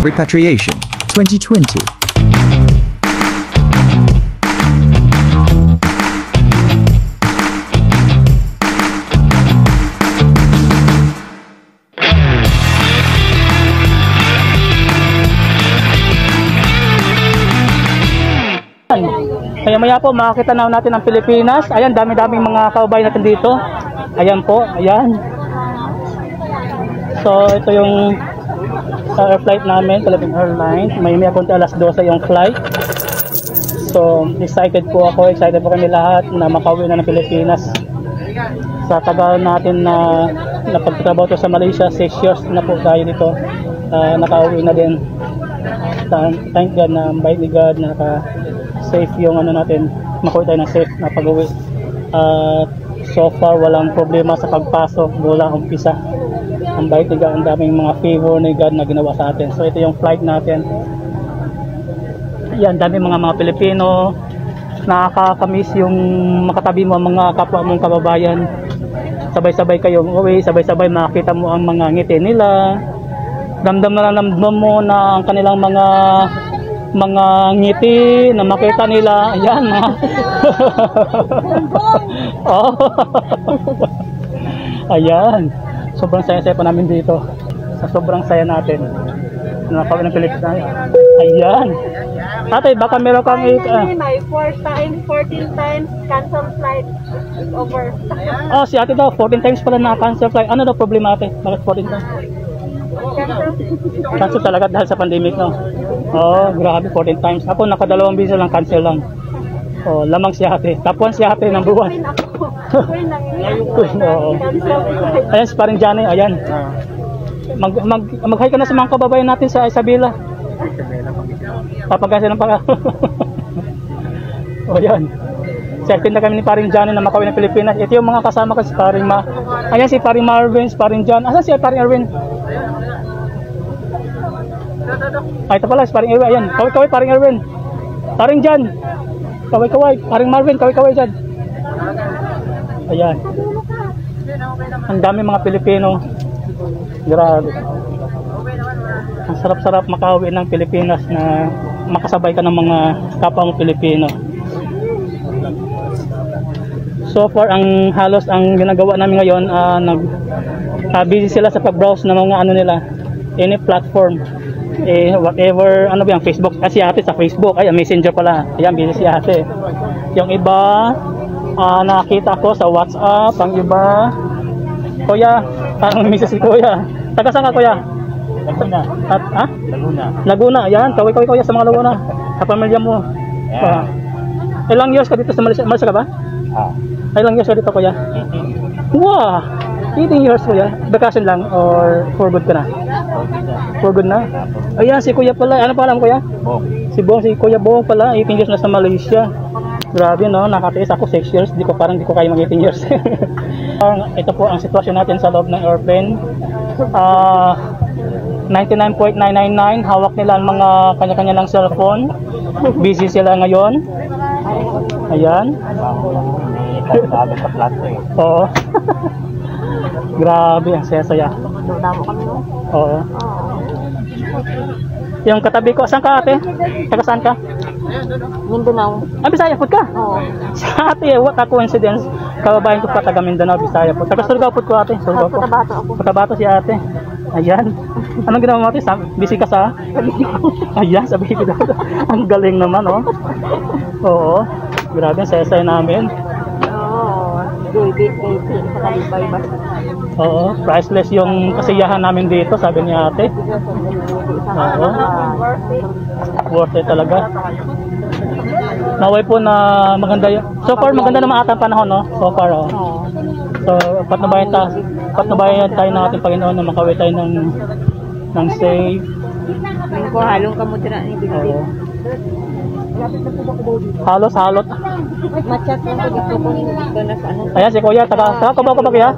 Repatriation 2020. Kaya maya po makakita na natin ang Pilipinas. Ayan, dami-daming mga kababayan natin dito. Ayan po, ayan. So ito yung air flight namin, Philippine Airlines. May konti alas 12 yung flight. So excited po kami lahat na makauwi na ng Pilipinas. Sa tagal natin na napagtrabaho to sa Malaysia, 6 years na po tayo dito. Nakauwi na din. Thank God na bait ni God na safe yung natin, makuha tayo ng safe na pag-uwi. So far walang problema sa pagpasok mula umpisa. Ang bait ni God, ang daming mga favor ni God na ginawa sa atin. So ito yung flight natin. Yan, daming mga Pilipino. Nakakamiss yung makatabi mo ang mga kapwa mong kababayan. Sabay-sabay kayo uwi, sabay-sabay makita mo ang mga ngiti nila. Damdam mo na ang kanilang mga ngiti na makita nila. Ayan, mga oh. Ayan, sobrang saya-saya pa namin dito. Sobrang saya natin nakauwi ng Pilipinas. Ayan, ate, baka meron kang may 14 times cancel flight over. Oh, si ate daw 14 times pala na cancel flight. Ano daw problema, ate? Bakit 14 times? Cancel talaga dahil sa pandemic, no? Oh, grabe, 14 times. Ako nakadalawang visa lang, cancel lang. Oh, lamang si ate. Tapuan si ate ng buwan. Oh. Ayan, si paring Johnny, ayan. Mag-hi ka na sa mga kababayan natin sa Isabela. Papagasi ng paka. Oh, ayan. Certain na kami ni paring Johnny na makauwi ng Pilipinas. Ito yung mga kasama ko si paring ayan, si paring Marvin, si paring John. Asan si paring Erwin? Ay, ito pala, si paring Erwin. Ayan, kaway-kaway paring Erwin. Paring John. Kaway-kaway. Paring Marvin, kaway-kaway dyan. Ayan. Ang dami mga Pilipino. Grabe. Ang sarap-sarap makauwi ng Pilipinas na makasabay ka ng mga kapwa mo Pilipino. So far, halos ang ginagawa namin ngayon, busy sila sa pag-browse ng mga nila, any platform. Whatever, ano ba yung Facebook? Si ate sa Facebook, ay Messenger pala. Ayan, busy si ate. Yung iba, nakita ko sa WhatsApp. Ang iba, kuya, parang misis si kuya. Taga saan ka, kuya? Laguna. Laguna, ayan, kaway kuya sa mga Laguna. Sa pamilya mo. Ilang years ka dito sa Malaysia? Malaysia ka ba? Ilang years ka dito, kuya? 18. Wow! 18 years, kuya. Vacation lang or for good ka na? For good na? Ayan, si kuya pala. Ano pa alam, kuya? Bong. Si kuya Bong pala. 18 years na sa Malaysia. Grabe, no? Nakatiis ako 6 years. Parang di ko kaya mag 18 years. Ito po ang sitwasyon natin sa loob ng airplane. 99.999. Hawak nila ang mga kanya-kanya lang cellphone. Busy sila ngayon. Ayan. Oo. Grabe, ang saya-saya. Oo. Yung katabi ko, saan ka, ate? Taga saan ka? Mindanao. Bisaya po ka? Oo. Sa ate, what a coincidence. Kababayan ko pa, taga Mindanao, Bisaya po. Taga Surigao po ko, ate. Surigao po. Cotabato ako. Cotabato si ate. Ayan. Anong ginawa mo, ate? Busy ka sa? Ayan, sabi ko daw. Ang galing naman, oh. Oo. Grabe, ang saya-saya namin. Oo, priceless yung kasiyahan namin dito, sabi ni ate. Oo. Worth it talaga. Naway po na maganda yun. So far, maganda naman ata ang panahon, no? So far, oh. So, patnubayan tayo ng ating Panginoon na makawin tayo ng safe. Ko halong kamutira ni bibig. Halot. Machat ko dito kung na sa ano. Ayan si kuya, taga Cubao ka ba, kuya?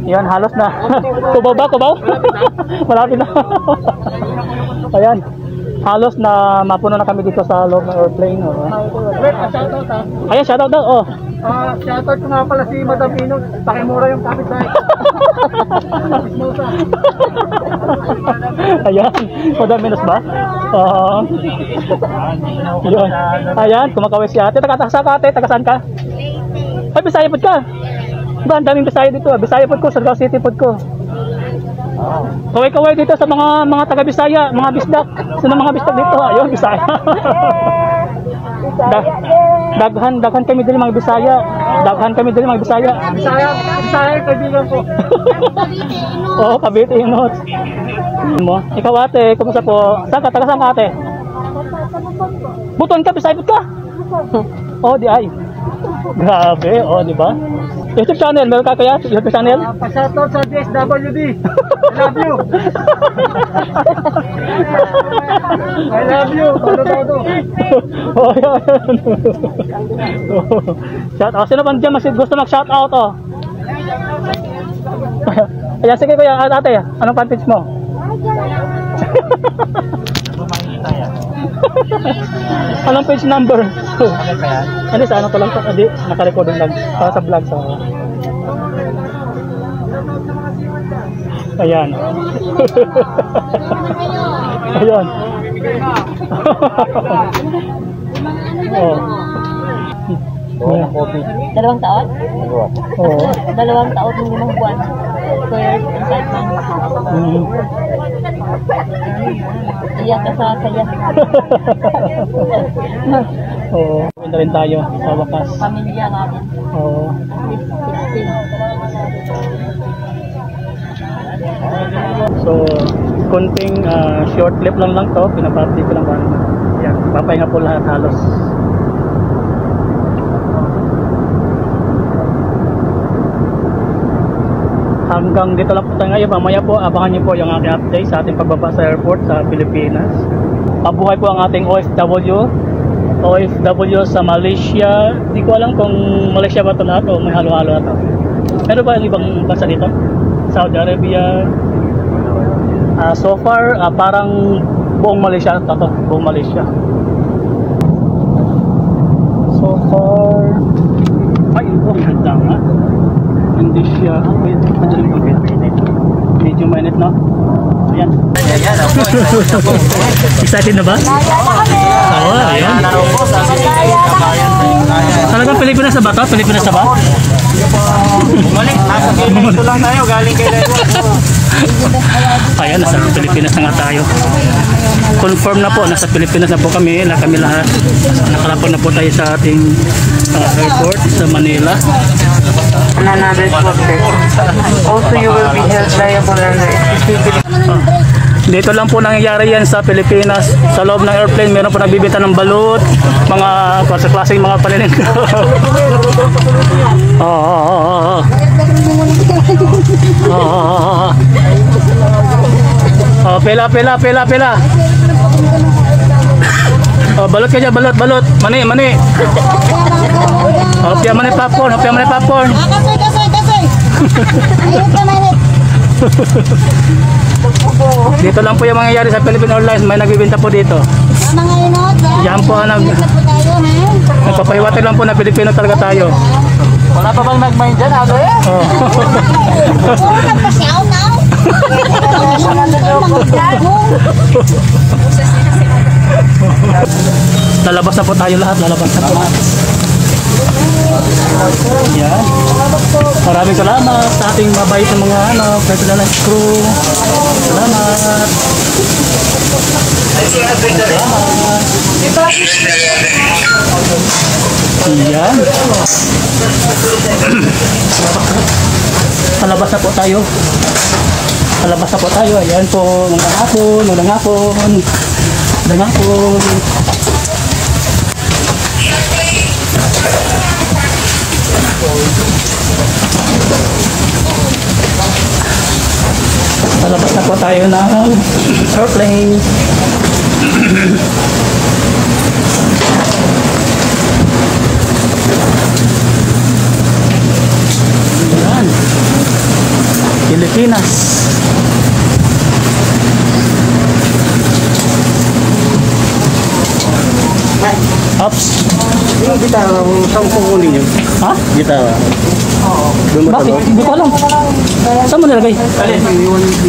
Yan, halos na. Cubao ba? Malapit na. Ayan. halos na mapuno na kami dito sa loob ng airplane. Oh. Shoutout ha. Ayan, shoutout daw. Oh. Shoutout ko nga pala si Madam Inong. Pakimura yung kapitbahay. Ayan, Madam Minus ba? Oo. Yun. Ayan, kumakawin si ate. Taga saan ka ate? Taga saan ka? Ay, Bisaya pod ka. Ba, ang daming Bisaya dito. Bisaya pod ko, Surigao City pod ko. Kaway-kaway dito sa mga taga Bisaya, mga bisdak. Sino mga bisdak dito? Ayun, Bisaya. Daghan kami din mga Bisaya. Daghan kami din mga Bisaya. Bisaya, kaibigan ko. Oo, Cavite yung notes. Mo, ikaw ate, kumusta po? Saan ka? Taga saan ka ate? Buton ka, Bisaya ka? Oh, di ay. Grabe, oh, di ba? YouTube channel, meron ka kaya? YouTube channel? Pa-shoutout sa DSWD. I love you. I love you. Todo. Oh, yan. Shout out. Sino bang dyan gusto mag-shout out, oh? Ayan, sige kuya, ate, anong fanpage mo? Anong page number? Ano sa ano to lang? Hindi, naka-recording lang. Para sa vlog sa... Ayan. Ayan. Oh. Dalawang taon? Oo. 2 taon ng 5 buwan. Square excitement. Iyak ka sa saya. Oo. Pwede rin tayo sa wakas. Pamilya natin. Oo. At least 16. So, konting short clip lang to. Pinapati ko lang. Yan. Papahinga po lahat halos. Hanggang dito lang po tayo ngayon. Mamaya po, abangan niyo po yung aking update sa ating pagbaba sa airport sa Pilipinas. Pabuhay po ang ating OFW sa Malaysia. Hindi ko alam kung Malaysia ba ito lahat o may halo-halo na ito. Meron ba yung ibang bansa dito? Saudi Arabia. So far, parang buong Malaysia ito. Buong Malaysia. So far, ay, ganda nga. Hindi siya, medyo mainit, no? Ayan. Excited na ba? Oo, ayan. Talagang Pilipinas na ba ito? Pilipinas na ba? Bumalik. Ito lang tayo. Galing kay Lego. Ayan, nasa Pilipinas na nga tayo. Confirm na po, nasa Pilipinas na po kami lahat. Nakalapag na po tayo sa ating airport sa Manila. Another swab test. Also, you will be held liable under SEC. Dito lang po nangyayari yan sa Pilipinas. Sa loob ng airplane, meron po nagbibenta ng balut, mga klaseng mga paninig. Oo. Oh, pela. Oh, balot ka dyan, balot. Mani. Oh, piya mani popcorn. Kasoy! Ayun ka mainit! Dito lang po yung mangyayari sa Philippine Airlines. May nagbibenta po dito. Mga inot, Yan po ang nagpapahiwatay lang po na Pilipino talaga tayo. Wala pa bang nag-mind dyan? Ano yan? Oh. puro nagpasyaw now. Lalabas na po tayo lahat. Yan. Maraming salamat sa ating mabait ng mga personal crew. Salamat. Yan. Palabas na po tayo. Ayan po, magandang hapon. Palabas na po tayo ng airplane. Yan. Pilipinas. Ops. Yung gitara, saan kukunin yun? Ha? Gitara. Bakit? Hindi ko alam. Saan mo nilagay?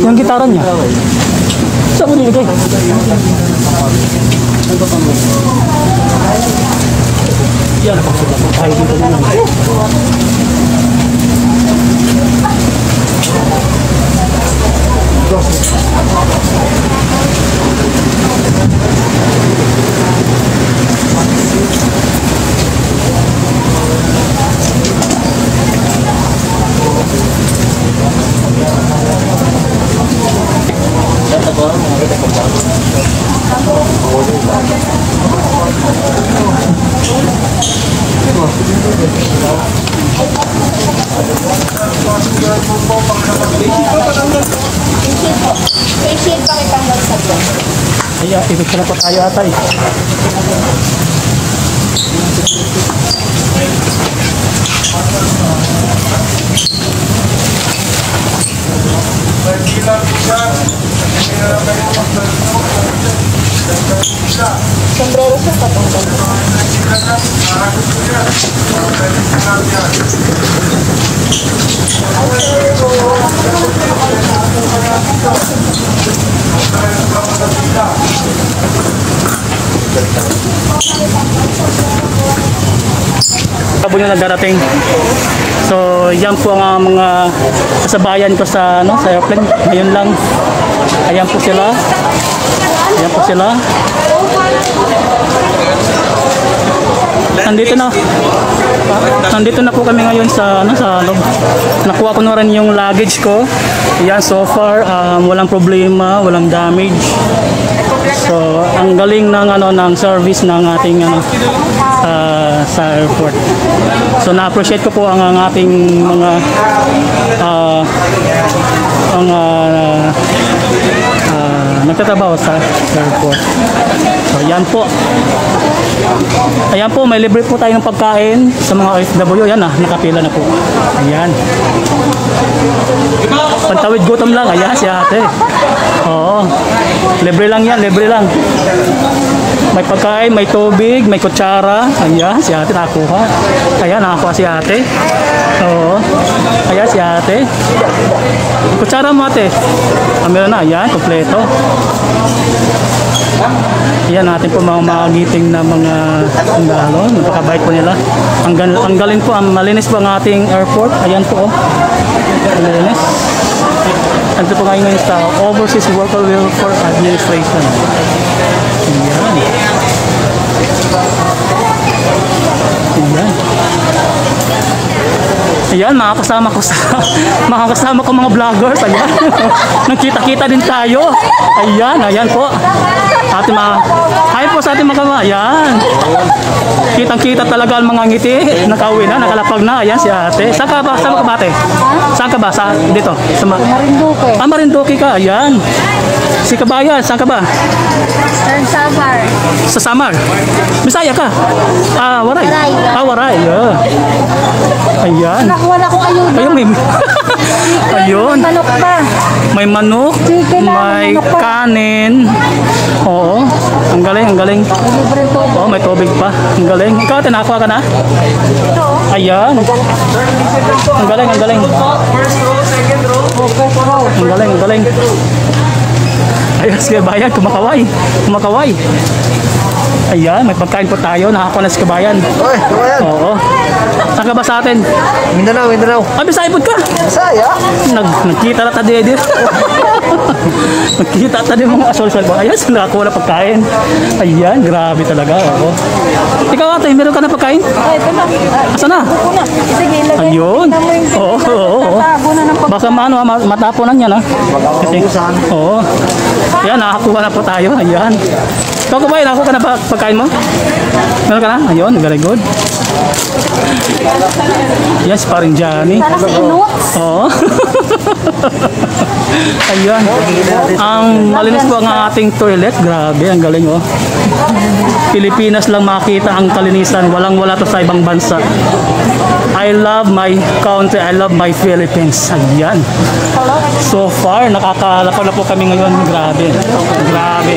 Yung gitara niya. Saan mo nilagay? Yan. Ay, dito na lang. Facial pa kitang magsabot. Ayan, ipicture na po tayo atay. Sombrero siya patungkol. Sabon yung nagdarating. So, yan po ang mga kasabayan ko sa sa airplane. Ngayon lang. Ayan po sila. Ayan po sila. Nandito na po kami ngayon sa sa loob. Nakuha ko na rin yung luggage ko. Yan, so far walang problema, walang damage. So, ang galing ng ng service ng ating sa airport. So, na-appreciate ko po ang ating mga nagtatrabaho sa airport. So, yan po. Ayan po, may libre po tayo ng pagkain sa mga OFW. Yan nakapila na po. Ayan. Pantawid gutom lang. Ayan si ate. Oo. Libre lang yan, libre lang. May pagkain, may tubig, may kutsara. Ayan, si ate nakakuha. Ayan, nakakuha si ate. Oo. Ayan si ate. Kutsara mo ate. Meron na, ayan, kompleto. Ayan natin po mga magiting na mga sundalo. Napakabait po nila. Ang galing po, ang malinis po ang ating airport. Ayan po, oh. Malinis. Ito po ngayon sa Overseas Worker Welfare Administration. Ayan. Ayan. Ayan, makakasama ko mga vloggers. Ayan. Nagkita-kita din tayo. Ayan, ayan po. Hi po sa ating mga kama. Ayan. Kitang-kita talaga ang mga ngiti. Nakauwi na, nakalapag na. Ayan si ate. Saan ka ba? Saan ka ba ate? Saan ka ba? Dito? Marinduque. Marinduque ka. Ayan. Si Kabayan, saan ka ba? Samar. Sa Samar. Bisaya ka? Waray. Waray. Waray. Yeah. Ayan. Nakuha ko kayo. Ayun, may ayun. Manok pa. May manok, Chicken na, may manok pa. kanin. Oo. Ang galing, ang galing. Libre to. Oo, may tubig pa. Ang galing. Ikaw, tinakuha ka na? Ayan. Ang galing, ang galing. Ang galing, ang galing. Ayun, sige, bayan. Kumakaway. Kumakaway. Ayan, may pagkain po tayo. Nakakuha na si Kabayan. Oy, kabayan. Oo. Saan ka ba sa atin? Mindanao, Mindanao. Bisaya po ka. Saya? Nagkita na tayo din. Nagkita tayo mga asol-sol. Ayan, sila ako na pagkain. Ayan, grabe talaga. Oo. Ikaw ate, meron ka na pagkain? Ay, ito na. Asa na? Una. Sige, ilagay. Ayun. Tingnan mo yung Oo, oo. tatago na ng Baka matapunan yan ha. Kasi, oo. Ayan, nakakuha na po tayo. Ayan. Ikaw ka ba? Nakakuha ka na pagkain mo? Meron ka na? Ayun, very good. Yes, paring Johnny. Para sa inuts. Oo. Ayan. Ang malinis po ang ating toilet. Grabe, ang galing oh. Pilipinas lang makita ang kalinisan. Walang-wala to sa ibang bansa. I love my country. I love my Philippines. Ayan. So far, nakakalakaw na po kami ngayon. Grabe. Grabe.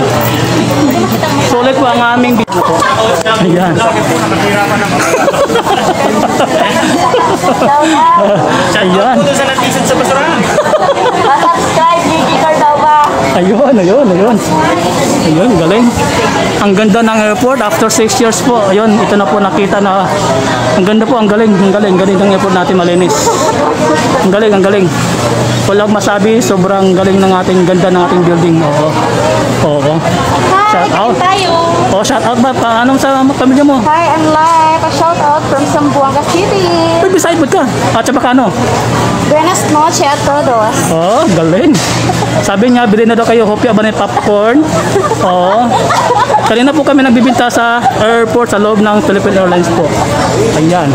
Sulit po ang aming video po. Ayan. Ayan. Subscribe, Gigi Cardova. Ayun. Ayun, galing. Ang ganda ng airport after 6 years po. Ayun, ito na po nakita na ang ganda po, ang galing ng airport natin, malinis. Ang galing. Walang masabi, sobrang galing ng ating ganda ng ating building. Oo. Shout out. Oh, shout out ba? Anong sa pamilya mo? Hi, I'm live. A shout out from Zamboanga City. Uy, beside ka. At saka ano? Buenas noches a todos. Oh, galing. Sabi niya, bilhin na daw kayo hopya ba ng popcorn? Oo. Kanina po kami nagbibinta sa airport sa loob ng Philippine Airlines po. Ayan.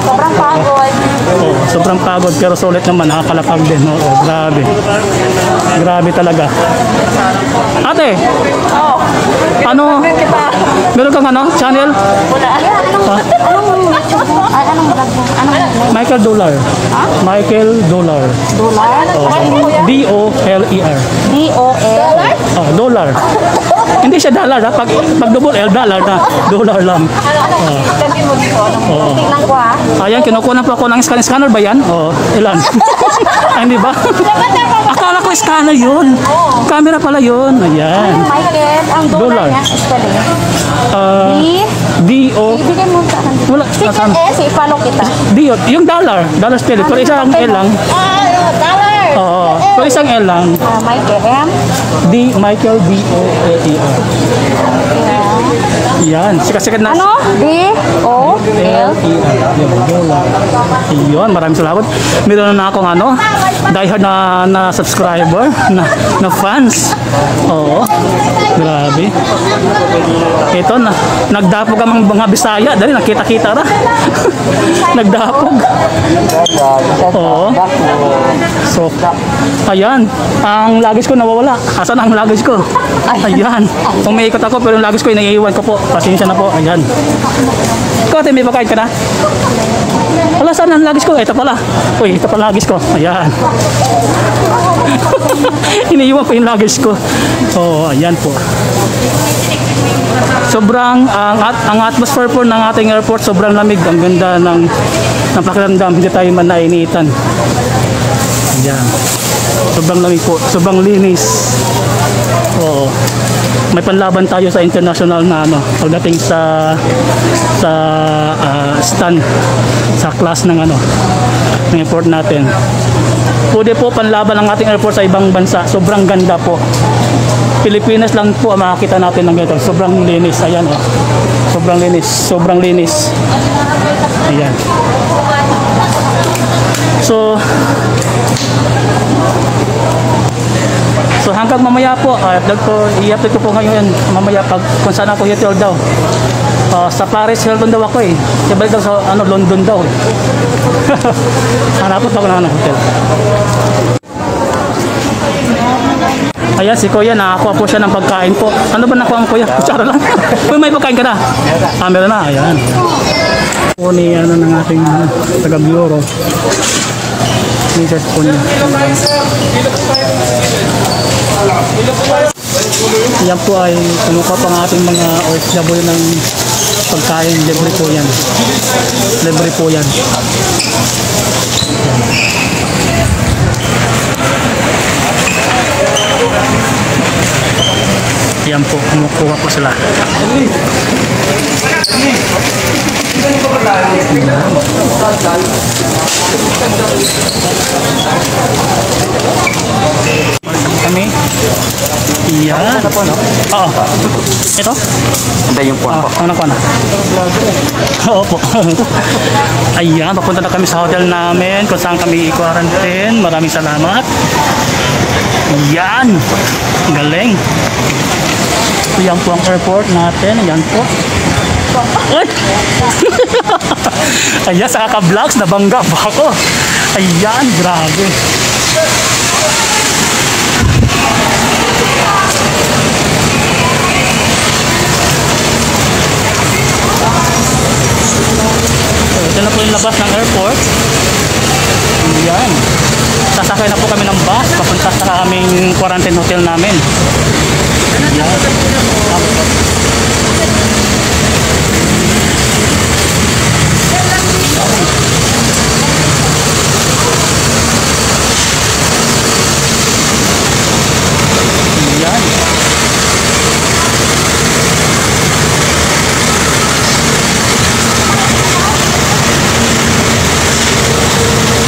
Sobrang pagod. Oh, sobrang pagod pero sulit naman, nakakalapag din. Oo, grabe. Grabe talaga. Ate, Oh. ano? Meron kang ano? Channel? Wala. Anong YouTube mo? Anong vlog mo? Michael Dollar. Michael Dollar. Dollar? D-O-L-E-R. D-O-L? Oh, dollar. Hindi siya dollar ha. Pag double L, dollar na. Dollar lang. Sabi mo dito. Oo. Tingnan ko ah. Ayan, kinukuha po ako ng scanner ba yan? Oo. Ilan? Ay, hindi ba? Akala ko scanner yun. Camera pala yun. Ayan. Michael, ang dollar Dollar. niya, spelling. D-O. Ibigay mo sa akin. Wala. Secret S, i-follow kita. D-O. Yung dollar. Dollar spelling. Pero isang L lang. Dollar. Oo. Pero isang L lang. Michael M. Michael D-O-L-E-R. Yan. Sikat-sikat na. Ano? D-O-L. Yan, dollar. Yun, maraming salamat. Meron na akong ano, diehard na subscriber, na fans. Oo. Grabe. Ito na, nagdapog ang mga Bisaya. Dali, nakita-kita na. Nagdapog. Oo. So, ayan. Ang luggage ko nawawala. Asan ang luggage ko? Ayan. Umiikot ako pero yung luggage ko inaiiwan ko po. Pasensya na po. Ayan. Ikaw, ate, may pakain ka na? Wala, saan ang luggage ko? Ito pala. Uy, ito pala luggage ko. Ayan. Iniiwan ko yung luggage ko. Oo, ayan po. Sobrang ang atmosphere po ng ating airport, sobrang lamig. Ang ganda ng pakiramdam. Hindi tayo man nainitan. Ayan. Sobrang lamig po. Sobrang linis. Oo. May panlaban tayo sa international na ano pagdating sa stand sa class ng ano ng airport natin. Pwede po panlaban ang ating airport sa ibang bansa. Sobrang ganda po. Pilipinas lang po ang makakita natin ng ganito. Sobrang linis. Ayan oh. Sobrang linis. Sobrang linis. Ayan. So hanggang mamaya po, i-update ko po ngayon mamaya pag kung saan ako hotel daw. Sa Paris Hilton daw ako eh. Sabay daw sa London daw eh. Hanapot ako ng hotel. Ayan, si Kuya, nakakuha po siya ng pagkain po. Ano ba nakuha ang Kuya? Kutsara lang. Kuya, may pagkain ka na? Meron na. Ayan. Po ni ng ating taga-bureau. Mrs. po niya. Yan po ay kumukuha pang ating mga OFW ng pagkain. Libre po yan. Libre po yan. Yan po, kumukuha po sila. Kami. Yan. Oo. Ito? Hindi yung puwan po. Ano ko na? Oo po. Ayan, papunta na kami sa hotel namin kung saan kami i-quarantine. Maraming salamat. Yan. Galing. Yan po ang airport natin. Yan po. Uy! Ayan, sa kaka-vlogs, nabangga pa ako. Ayan, grabe. labas ng airport. Yan. Sasakay na po kami ng bus papunta sa aming quarantine hotel namin. Yan. Yan.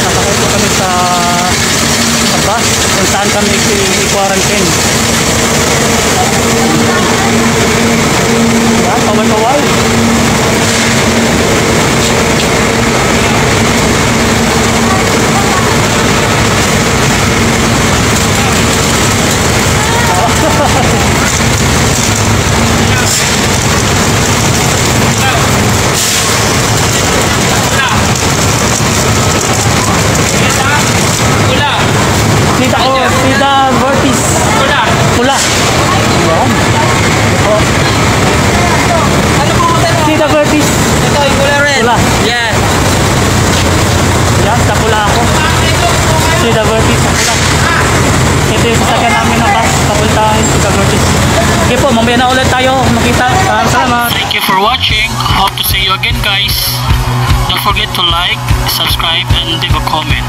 Sasakay po kami sa bus kung saan kami i-quarantine. Yan, kawal-kawal. Sida Vertis. Pula. Yan. Oh. Sida Vertis. Ito, yung pula rin. Pula. Yeah. Yan, sa pula ako. Sida Vertis. Pula. Ito yung sasakyan namin ng bus papuntang Sida Vertis. Okay po, mamaya na ulit tayo makita. Salamat. Thank you for watching. Hope to see you again, guys. Don't forget to like, subscribe, and leave a comment.